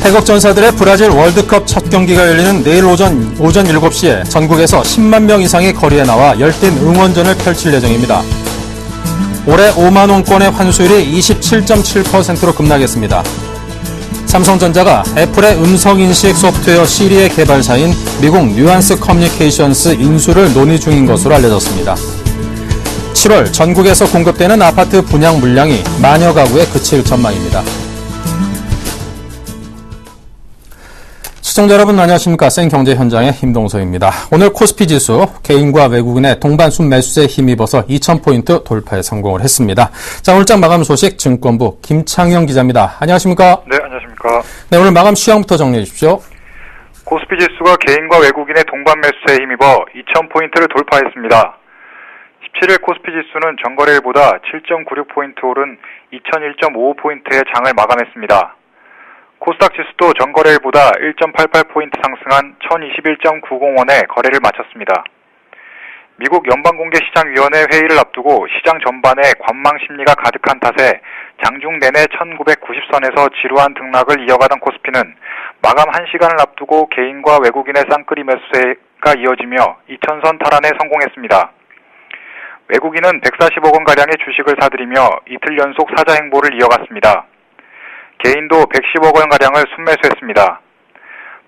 태국 전사들의 브라질 월드컵 첫 경기가 열리는 내일 오전 7시에 전국에서 10만 명 이상이 거리에 나와 열띤 응원전을 펼칠 예정입니다. 올해 5만 원권의 환수율이 27.7%로 급락했습니다. 삼성전자가 애플의 음성인식 소프트웨어 시리의 개발사인 미국 뉴안스 커뮤니케이션스 인수를 논의 중인 것으로 알려졌습니다. 7월 전국에서 공급되는 아파트 분양 물량이 만여 가구에 그칠 전망입니다. 시청자 여러분 안녕하십니까. 생경제 현장의 임동서입니다. 오늘 코스피 지수 개인과 외국인의 동반 순매수세에 힘입어서 2000포인트 돌파에 성공을 했습니다. 자, 오늘장 마감 소식 증권부 김창영 기자입니다. 안녕하십니까. 네, 안녕하십니까. 네, 오늘 마감 시황부터 정리해 주십시오. 코스피 지수가 개인과 외국인의 동반 매수세에 힘입어 2000포인트를 돌파했습니다. 17일 코스피 지수는 전거래일보다 7.96포인트 오른 2001.55포인트의 장을 마감했습니다. 코스닥 지수도 전거래일보다 1.88포인트 상승한 1021.90원에 거래를 마쳤습니다. 미국 연방공개시장위원회 회의를 앞두고 시장 전반에 관망 심리가 가득한 탓에 장중 내내 1990선에서 지루한 등락을 이어가던 코스피는 마감 1시간을 앞두고 개인과 외국인의 쌍끌이 매수세가 이어지며 2000선 탈환에 성공했습니다. 외국인은 140억원가량의 주식을 사들이며 이틀 연속 사자 행보를 이어갔습니다. 개인도 110억원가량을 순매수했습니다.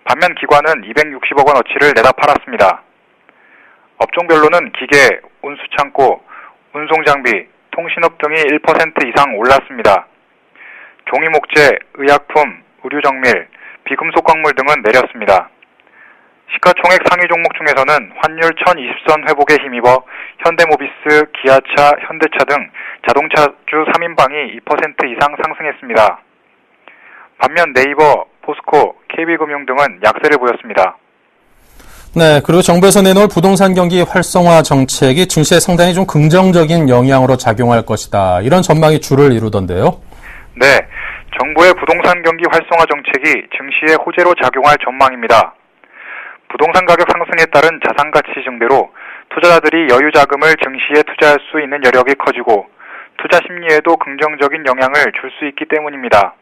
반면 기관은 260억원어치를 내다 팔았습니다. 업종별로는 기계, 운수창고, 운송장비, 통신업 등이 1% 이상 올랐습니다. 종이목재, 의약품, 의류정밀, 비금속광물 등은 내렸습니다. 시가총액 상위 종목 중에서는 환율 1020선 회복에 힘입어 현대모비스, 기아차, 현대차 등 자동차주 3인방이 2% 이상 상승했습니다. 반면 네이버, 포스코, KB금융 등은 약세를 보였습니다. 네, 그리고 정부에서 내놓을 부동산 경기 활성화 정책이 증시에 상당히 좀 긍정적인 영향으로 작용할 것이다. 이런 전망이 주를 이루던데요. 네, 정부의 부동산 경기 활성화 정책이 증시에 호재로 작용할 전망입니다. 부동산 가격 상승에 따른 자산가치 증대로 투자자들이 여유 자금을 증시에 투자할 수 있는 여력이 커지고 투자 심리에도 긍정적인 영향을 줄 수 있기 때문입니다.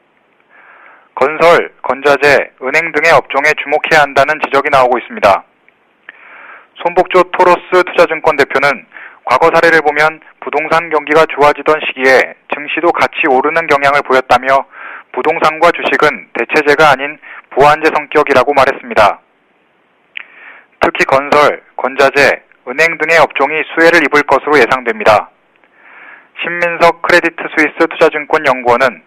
건설, 건자재, 은행 등의 업종에 주목해야 한다는 지적이 나오고 있습니다. 손복조 토로스 투자증권 대표는 과거 사례를 보면 부동산 경기가 좋아지던 시기에 증시도 같이 오르는 경향을 보였다며 부동산과 주식은 대체제가 아닌 보완제 성격이라고 말했습니다. 특히 건설, 건자재, 은행 등의 업종이 수혜를 입을 것으로 예상됩니다. 신민석 크레디트 스위스 투자증권 연구원은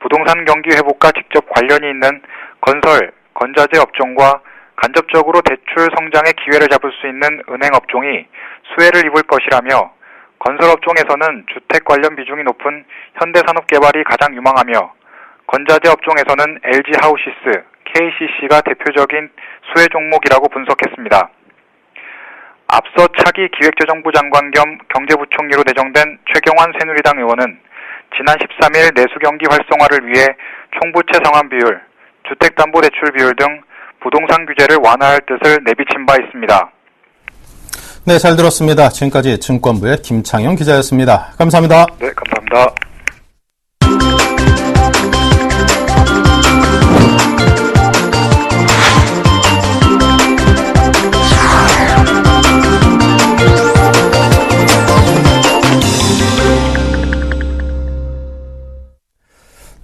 부동산 경기 회복과 직접 관련이 있는 건설, 건자재 업종과 간접적으로 대출 성장의 기회를 잡을 수 있는 은행 업종이 수혜를 입을 것이라며 건설 업종에서는 주택 관련 비중이 높은 현대산업개발이 가장 유망하며 건자재 업종에서는 LG하우시스, KCC가 대표적인 수혜 종목이라고 분석했습니다. 앞서 차기 기획재정부 장관 겸 경제부총리로 내정된 최경환 새누리당 의원은 지난 13일 내수경기 활성화를 위해 총부채 상환 비율, 주택담보대출 비율 등 부동산 규제를 완화할 뜻을 내비친 바 있습니다. 네, 잘 들었습니다. 지금까지 증권부의 김창영 기자였습니다. 감사합니다. 네, 감사합니다.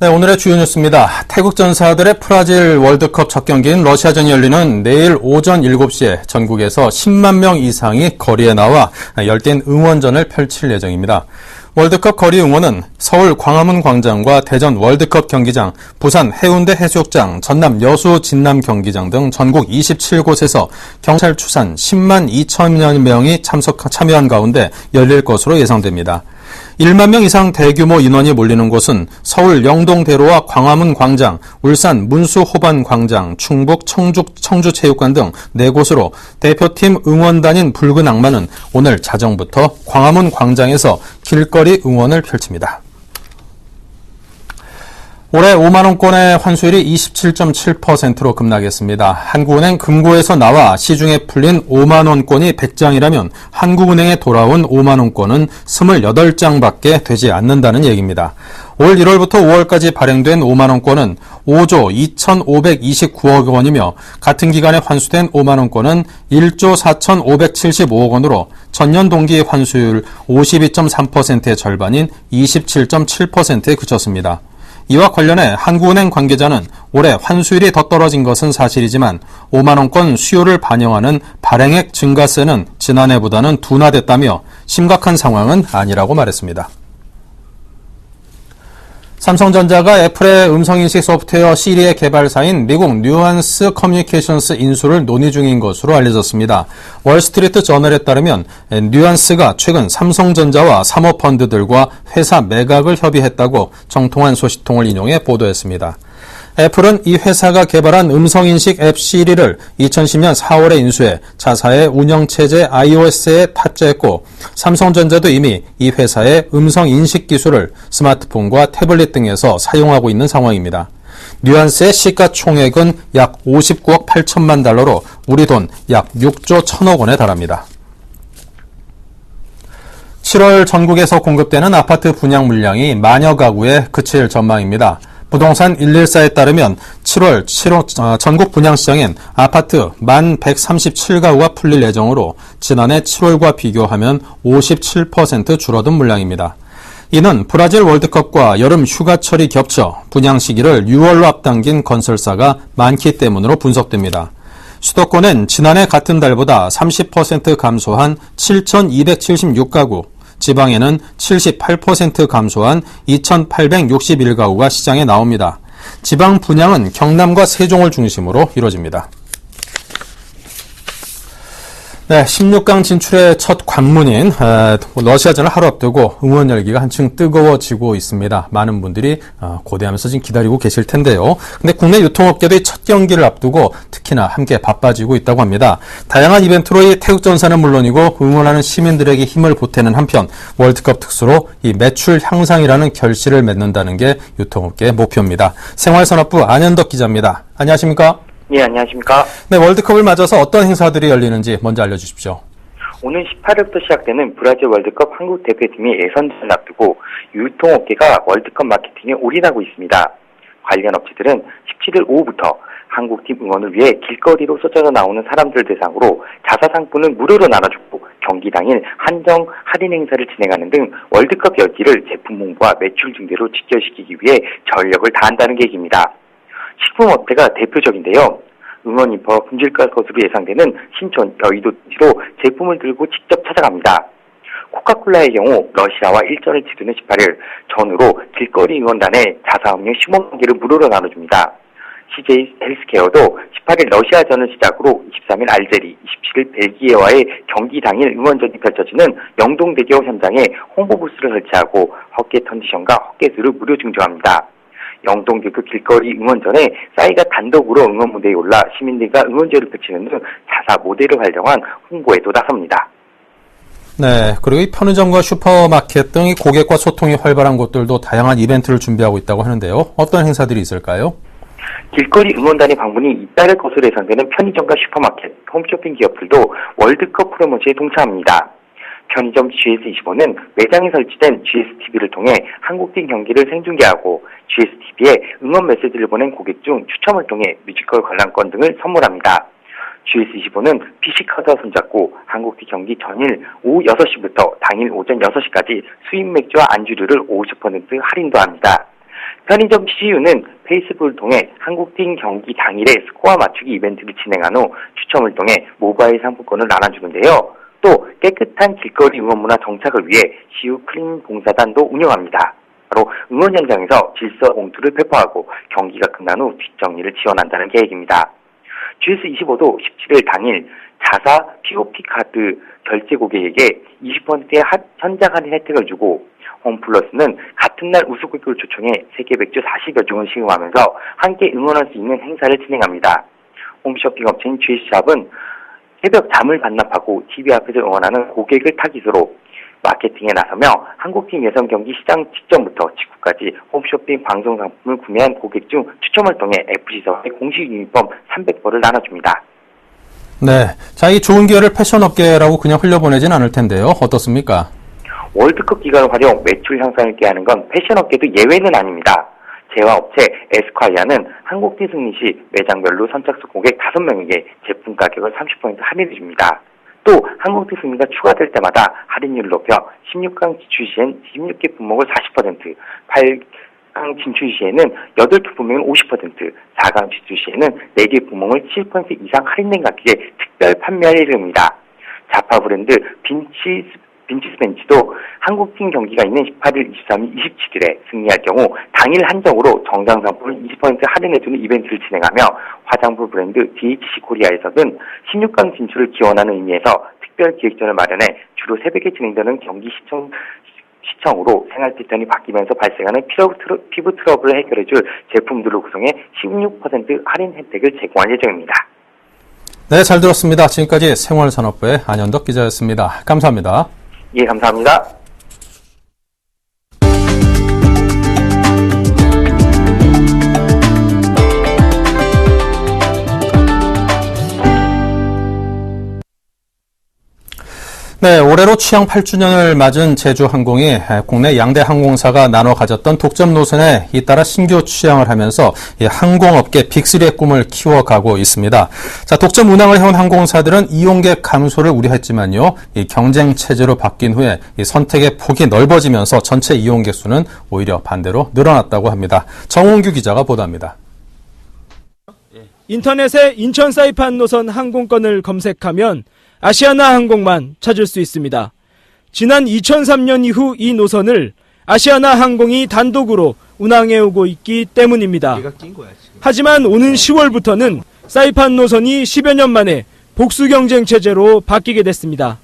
네, 오늘의 주요 뉴스입니다. 태국 전사들의 브라질 월드컵 첫 경기인 러시아전이 열리는 내일 오전 7시에 전국에서 10만 명 이상이 거리에 나와 열띤 응원전을 펼칠 예정입니다. 월드컵 거리 응원은 서울 광화문 광장과 대전 월드컵 경기장, 부산 해운대 해수욕장, 전남 여수 진남 경기장 등 전국 27곳에서 경찰 추산 10만 2천여 명이 참여한 가운데 열릴 것으로 예상됩니다. 1만 명 이상 대규모 인원이 몰리는 곳은 서울 영동대로와 광화문 광장, 울산 문수호반 광장, 충북 청주체육관 등 4곳으로 대표팀 응원단인 붉은 악마는 오늘 자정부터 광화문 광장에서 길거리 응원을 펼칩니다. 올해 5만원권의 환수율이 27.7%로 급락했습니다. 한국은행 금고에서 나와 시중에 풀린 5만원권이 100장이라면 한국은행에 돌아온 5만원권은 28장밖에 되지 않는다는 얘기입니다. 올 1월부터 5월까지 발행된 5만원권은 5조 2,529억 원이며 같은 기간에 환수된 5만원권은 1조 4,575억 원으로 전년 동기 환수율 52.3%의 절반인 27.7%에 그쳤습니다. 이와 관련해 한국은행 관계자는 올해 환수율이 더 떨어진 것은 사실이지만 5만원권 수요를 반영하는 발행액 증가세는 지난해보다는 둔화됐다며 심각한 상황은 아니라고 말했습니다. 삼성전자가 애플의 음성인식 소프트웨어 시리의 개발사인 미국 뉴안스 커뮤니케이션스 인수를 논의 중인 것으로 알려졌습니다. 월스트리트 저널에 따르면 뉴안스가 최근 삼성전자와 사모펀드들과 회사 매각을 협의했다고 정통한 소식통을 인용해 보도했습니다. 애플은 이 회사가 개발한 음성인식 앱 시리를 2010년 4월에 인수해 자사의 운영체제 iOS에 탑재했고 삼성전자도 이미 이 회사의 음성인식 기술을 스마트폰과 태블릿 등에서 사용하고 있는 상황입니다. 뉴안스의 시가총액은 약 59억 8천만 달러로 우리 돈 약 6조 1천억 원에 달합니다. 7월 전국에서 공급되는 아파트 분양 물량이 만여 가구에 그칠 전망입니다. 부동산 114에 따르면 7월 전국 분양시장엔 아파트 1137가구가 풀릴 예정으로 지난해 7월과 비교하면 57% 줄어든 물량입니다. 이는 브라질 월드컵과 여름 휴가철이 겹쳐 분양 시기를 6월로 앞당긴 건설사가 많기 때문으로 분석됩니다. 수도권은 지난해 같은 달보다 30% 감소한 7,276가구, 지방에는 78% 감소한 2,861가구가 시장에 나옵니다. 지방 분양은 경남과 세종을 중심으로 이루어집니다. 네, 16강 진출의 첫 관문인 러시아전을 하루 앞두고 응원 열기가 한층 뜨거워지고 있습니다. 많은 분들이 고대하면서 지금 기다리고 계실 텐데요. 근데 국내 유통업계도 이 첫 경기를 앞두고 특히나 함께 바빠지고 있다고 합니다. 다양한 이벤트로 이 태극전사는 물론이고 응원하는 시민들에게 힘을 보태는 한편 월드컵 특수로 이 매출 향상이라는 결실을 맺는다는 게 유통업계의 목표입니다. 생활산업부 안현덕 기자입니다. 안녕하십니까? 예, 안녕하십니까. 네, 월드컵을 맞아서 어떤 행사들이 열리는지 먼저 알려주십시오. 오는 18일부터 시작되는 브라질 월드컵 한국 대표팀이 예선전을 앞두고 유통업계가 월드컵 마케팅에 올인하고 있습니다. 관련 업체들은 17일 오후부터 한국팀 응원을 위해 길거리로 쏟아져 나오는 사람들 대상으로 자사 상품은 무료로 나눠주고 경기 당일 한정 할인 행사를 진행하는 등 월드컵 열기를 제품 홍보와 매출 증대로 직결시키기 위해 전력을 다한다는 계획입니다. 식품업체가 대표적인데요. 응원 인파가 분질갈 것으로 예상되는 신촌, 여의도지로 제품을 들고 직접 찾아갑니다. 코카콜라의 경우 러시아와 일전을 치르는 18일 전후로 길거리 응원단에 자사음료 10만 개를 무료로 나눠줍니다. CJ 헬스케어도 18일 러시아전을 시작으로 23일 알제리, 27일 벨기에와의 경기 당일 응원전이 펼쳐지는 영동대교 현장에 홍보부스를 설치하고 헛개 컨디션과 헛개수를 무료 증정합니다. 영동대교 길거리 응원전에 싸이가 단독으로 응원 무대에 올라 시민들과 응원제를 펼치는 등 자사 모델을 활용한 홍보에도 나섭니다. 네, 그리고 이 편의점과 슈퍼마켓 등 이 고객과 소통이 활발한 곳들도 다양한 이벤트를 준비하고 있다고 하는데요. 어떤 행사들이 있을까요? 길거리 응원단의 방문이 잇따를 것으로 예상되는 편의점과 슈퍼마켓, 홈쇼핑 기업들도 월드컵 프로모션에 동참합니다. 편의점 GS25는 매장에 설치된 GSTV를 통해 한국팀 경기를 생중계하고 GSTV에 응원 메시지를 보낸 고객 중 추첨을 통해 뮤지컬 관람권 등을 선물합니다. GS25는 PC카드와 손잡고 한국팀 경기 전일 오후 6시부터 당일 오전 6시까지 수입 맥주와 안주류를 50% 할인도 합니다. 편의점 CU는 페이스북을 통해 한국팀 경기 당일에 스코어 맞추기 이벤트를 진행한 후 추첨을 통해 모바일 상품권을 나눠주는데요. 또 깨끗한 길거리 응원 문화 정착을 위해 CU 클린 봉사단도 운영합니다. 바로 응원 현장에서 질서 봉투를 배포하고 경기가 끝난 후 뒷정리를 지원한다는 계획입니다. GS25도 17일 당일 자사 POP 카드 결제 고객에게 20%의 현장 할인 혜택을 주고 홈플러스는 같은 날 우수고객을 초청해 세계 맥주 40여 종을 시음하면서 함께 응원할 수 있는 행사를 진행합니다. 홈쇼핑 업체인 GS샵은 새벽 잠을 반납하고 TV 앞에서 응원하는 고객을 타깃으로 마케팅에 나서며 한국팀 예선 경기 시장 직전부터 직후까지 홈쇼핑 방송 상품을 구매한 고객 중 추첨을 통해 FC서울의 공식 유니폼 300벌을 나눠줍니다. 네. 자, 이 좋은 기회를 패션업계라고 그냥 흘려보내진 않을 텐데요. 어떻습니까? 월드컵 기간을 활용 매출 향상을 꾀하는 건 패션업계도 예외는 아닙니다. 제화업체 에스콰이어는 한국팀 승리 시 매장별로 선착순 고객 5명에게 제품 가격을 30% 할인해 줍니다. 또 한국팀 승리가 추가될 때마다 할인율을 높여 16강 진출 시엔 16개 품목을 40%, 8강 진출 시에는 8개 품목을 50%, 4강 진출 시에는 4개 품목을 7% 이상 할인된 가격에 특별 판매를 이릅니다. 자파 브랜드 빈치스 벤치도 한국팀 경기가 있는 18일, 23일, 27일에 승리할 경우 당일 한정으로 정장 상품을 20% 할인해주는 이벤트를 진행하며 화장품 브랜드 DHC 코리아에서는 16강 진출을 기원하는 의미에서 특별 기획전을 마련해 주로 새벽에 진행되는 경기 시청으로 생활 패턴이 바뀌면서 발생하는 피부 트러블을 해결해줄 제품들을 구성해 16% 할인 혜택을 제공할 예정입니다. 네, 잘 들었습니다. 지금까지 생활산업부의 안현덕 기자였습니다. 감사합니다. 예, 감사합니다. 네, 올해로 취양 8주년을 맞은 제주항공이 국내 양대 항공사가 나눠 가졌던 독점 노선에 잇따라 신규 취양을 하면서 이 항공업계 빅3의 꿈을 키워가고 있습니다. 자, 독점 운항을 해온 항공사들은 이용객 감소를 우려했지만요, 이 경쟁 체제로 바뀐 후에 이 선택의 폭이 넓어지면서 전체 이용객 수는 오히려 반대로 늘어났다고 합니다. 정홍규 기자가 보도합니다. 인터넷에 인천 사이판 노선 항공권을 검색하면 아시아나 항공만 찾을 수 있습니다. 지난 2003년 이후 이 노선을 아시아나 항공이 단독으로 운항해오고 있기 때문입니다. 하지만 오는 10월부터는 사이판 노선이 10여 년 만에 복수 경쟁 체제로 바뀌게 됐습니다.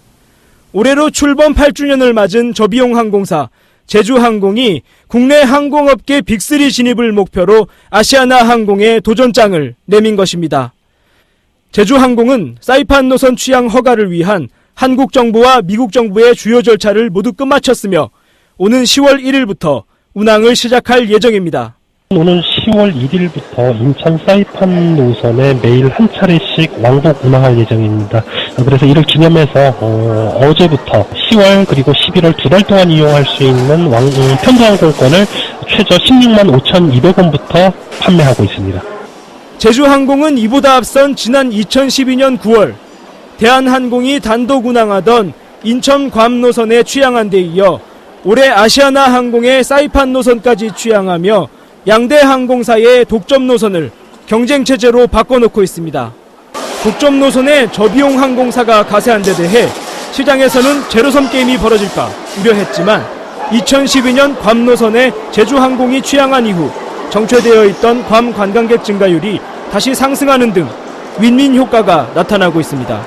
올해로 출범 8주년을 맞은 저비용 항공사 제주항공이 국내 항공업계 빅3 진입을 목표로 아시아나 항공에 도전장을 내민 것입니다. 제주항공은 사이판 노선 취양 허가를 위한 한국 정부와 미국 정부의 주요 절차를 모두 끝마쳤으며 오는 10월 1일부터 운항을 시작할 예정입니다. 오는 10월 1일부터 인천 사이판 노선에 매일 한 차례씩 왕복 운항할 예정입니다. 그래서 이를 기념해서 어제부터 10월 그리고 11월 2달 동안 이용할 수 있는 편도항공권을 최저 16만 5,200원부터 판매하고 있습니다. 제주항공은 이보다 앞선 지난 2012년 9월 대한항공이 단독 운항하던 인천 괌 노선에 취양한 데 이어 올해 아시아나 항공의 사이판 노선까지 취양하며 양대 항공사의 독점 노선을 경쟁체제로 바꿔놓고 있습니다. 독점 노선에 저비용 항공사가 가세한 데 대해 시장에서는 제로섬 게임이 벌어질까 우려했지만 2012년 괌 노선에 제주항공이 취양한 이후 정체되어 있던 괌 관광객 증가율이 다시 상승하는 등 윈윈 효과가 나타나고 있습니다.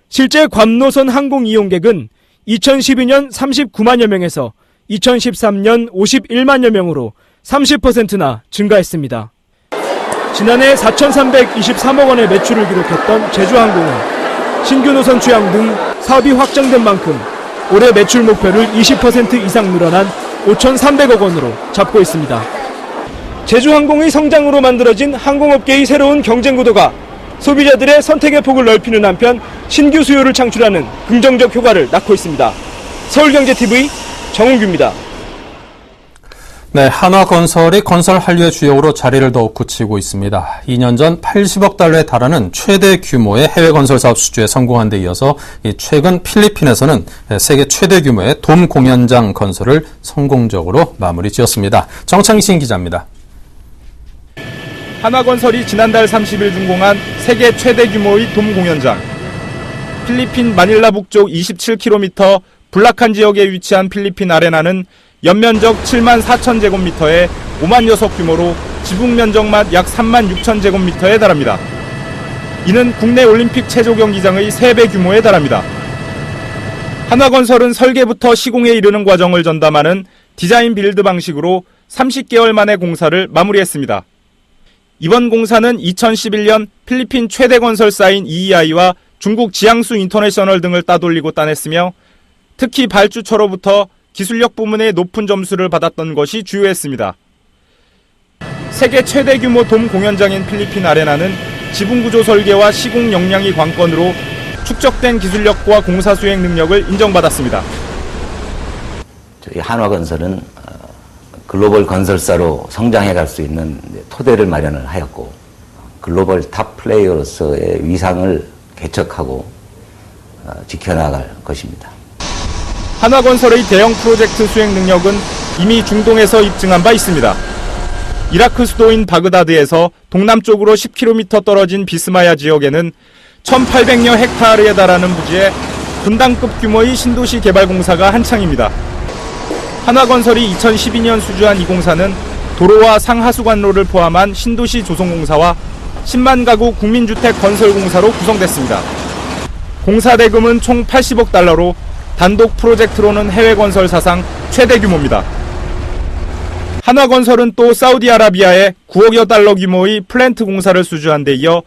실제 괌 노선 항공 이용객은 2012년 39만여 명에서 2013년 51만여 명으로 30%나 증가했습니다. 지난해 4,323억 원의 매출을 기록했던 제주항공은 신규 노선 취양 등 사업이 확장된 만큼 올해 매출 목표를 20% 이상 늘어난 5,300억 원으로 잡고 있습니다. 제주항공의 성장으로 만들어진 항공업계의 새로운 경쟁 구도가 소비자들의 선택의 폭을 넓히는 한편 신규 수요를 창출하는 긍정적 효과를 낳고 있습니다. 서울경제TV 정은규입니다. 네, 한화건설이 건설 한류의 주역으로 자리를 더욱 굳히고 있습니다. 2년 전 80억 달러에 달하는 최대 규모의 해외 건설 사업 수주에 성공한 데 이어서 최근 필리핀에서는 세계 최대 규모의 돔 공연장 건설을 성공적으로 마무리 지었습니다. 정창신 기자입니다. 한화건설이 지난달 30일 준공한 세계 최대 규모의 돔 공연장. 필리핀 마닐라 북쪽 27km 불락한 지역에 위치한 필리핀 아레나는 연면적 7만 4천 제곱미터에 5만 여석 규모로 지붕 면적만 약 3만 6천 제곱미터에 달합니다. 이는 국내 올림픽 체조 경기장의 3배 규모에 달합니다. 한화건설은 설계부터 시공에 이르는 과정을 전담하는 디자인 빌드 방식으로 30개월 만에 공사를 마무리했습니다. 이번 공사는 2011년 필리핀 최대 건설사인 EEI와 중국 지앙수 인터내셔널 등을 따돌리고 따냈으며 특히 발주처로부터 기술력 부문의 높은 점수를 받았던 것이 주요했습니다. 세계 최대 규모 돔 공연장인 필리핀 아레나는 지붕구조 설계와 시공 역량이 관건으로 축적된 기술력과 공사 수행 능력을 인정받았습니다. 저희 한화건설은 글로벌 건설사로 성장해 갈 수 있는 토대를 마련을 하였고 글로벌 탑 플레이어로서의 위상을 개척하고 지켜나갈 것입니다. 한화건설의 대형 프로젝트 수행 능력은 이미 중동에서 입증한 바 있습니다. 이라크 수도인 바그다드에서 동남쪽으로 10km 떨어진 비스마야 지역에는 1,800여 헥타르에 달하는 부지에 분당급 규모의 신도시 개발 공사가 한창입니다. 한화건설이 2012년 수주한 이 공사는 도로와 상하수관로를 포함한 신도시 조성공사와 10만 가구 국민주택 건설 공사로 구성됐습니다. 공사 대금은 총 80억 달러로 단독 프로젝트로는 해외 건설 사상 최대 규모입니다. 한화건설은 또 사우디아라비아에 9억여 달러 규모의 플랜트 공사를 수주한 데 이어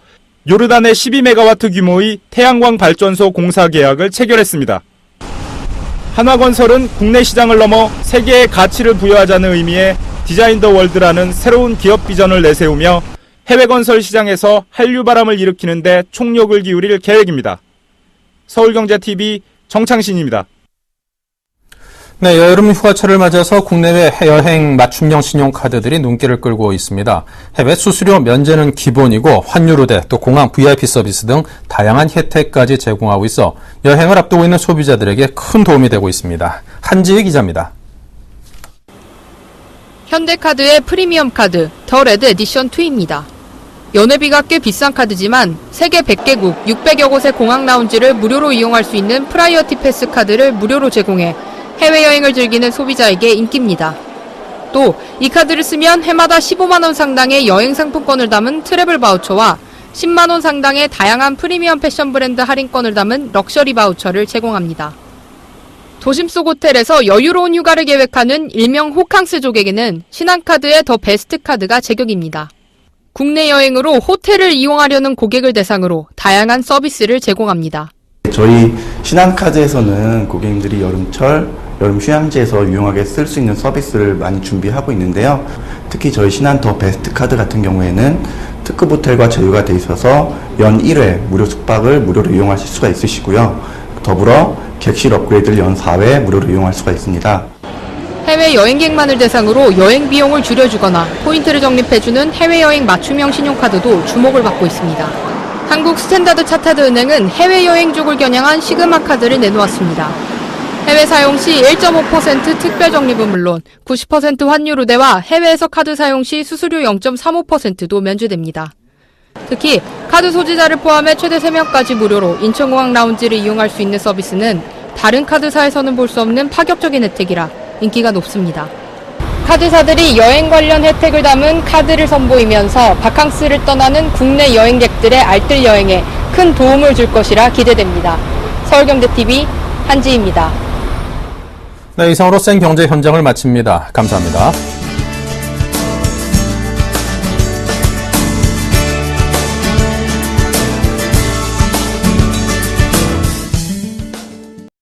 요르단의 12메가와트 규모의 태양광 발전소 공사 계약을 체결했습니다. 한화건설은 국내 시장을 넘어 세계의 가치를 부여하자는 의미의 디자인 더 월드라는 새로운 기업 비전을 내세우며 해외 건설 시장에서 한류 바람을 일으키는 데 총력을 기울일 계획입니다. 서울경제TV 정창신입니다. 네, 여름 휴가철을 맞아서 국내외 여행 맞춤형 신용카드들이 눈길을 끌고 있습니다. 해외 수수료 면제는 기본이고 환율 우대, 또 공항 VIP 서비스 등 다양한 혜택까지 제공하고 있어 여행을 앞두고 있는 소비자들에게 큰 도움이 되고 있습니다. 한지희 기자입니다. 현대카드의 프리미엄 카드, 더 레드 에디션 2입니다. 연회비가 꽤 비싼 카드지만 세계 100개국 600여 곳의 공항 라운지를 무료로 이용할 수 있는 프라이어티 패스 카드를 무료로 제공해 해외여행을 즐기는 소비자에게 인기입니다. 또 이 카드를 쓰면 해마다 15만 원 상당의 여행 상품권을 담은 트래블 바우처와 10만 원 상당의 다양한 프리미엄 패션 브랜드 할인권을 담은 럭셔리 바우처를 제공합니다. 도심 속 호텔에서 여유로운 휴가를 계획하는 일명 호캉스족에게는 신한카드의 더 베스트 카드가 제격입니다. 국내 여행으로 호텔을 이용하려는 고객을 대상으로 다양한 서비스를 제공합니다. 저희 신한카드에서는 고객님들이 여름철, 여름 휴양지에서 유용하게 쓸 수 있는 서비스를 많이 준비하고 있는데요. 특히 저희 신한 더 베스트 카드 같은 경우에는 특급 호텔과 제휴가 돼 있어서 연 1회 무료 숙박을 무료로 이용하실 수가 있으시고요. 더불어 객실 업그레이드를 연 4회 무료로 이용할 수가 있습니다. 해외 여행객만을 대상으로 여행 비용을 줄여주거나 포인트를 적립해주는 해외여행 맞춤형 신용카드도 주목을 받고 있습니다. 한국 스탠다드 차타드 은행은 해외여행족을 겨냥한 시그마 카드를 내놓았습니다. 해외 사용 시 1.5% 특별 적립은 물론 90% 환율 우대와 해외에서 카드 사용 시 수수료 0.35%도 면제됩니다. 특히 카드 소지자를 포함해 최대 3명까지 무료로 인천공항 라운지를 이용할 수 있는 서비스는 다른 카드사에서는 볼 수 없는 파격적인 혜택이라 인기가 높습니다. 카드사들이 여행 관련 혜택을 담은 카드를 선보이면서 바캉스를 떠나는 국내 여행객들의 알뜰 여행에 큰 도움을 줄 것이라 기대됩니다. 서울경제TV 한지희입니다. 네, 이상으로 생경제 현장을 마칩니다. 감사합니다.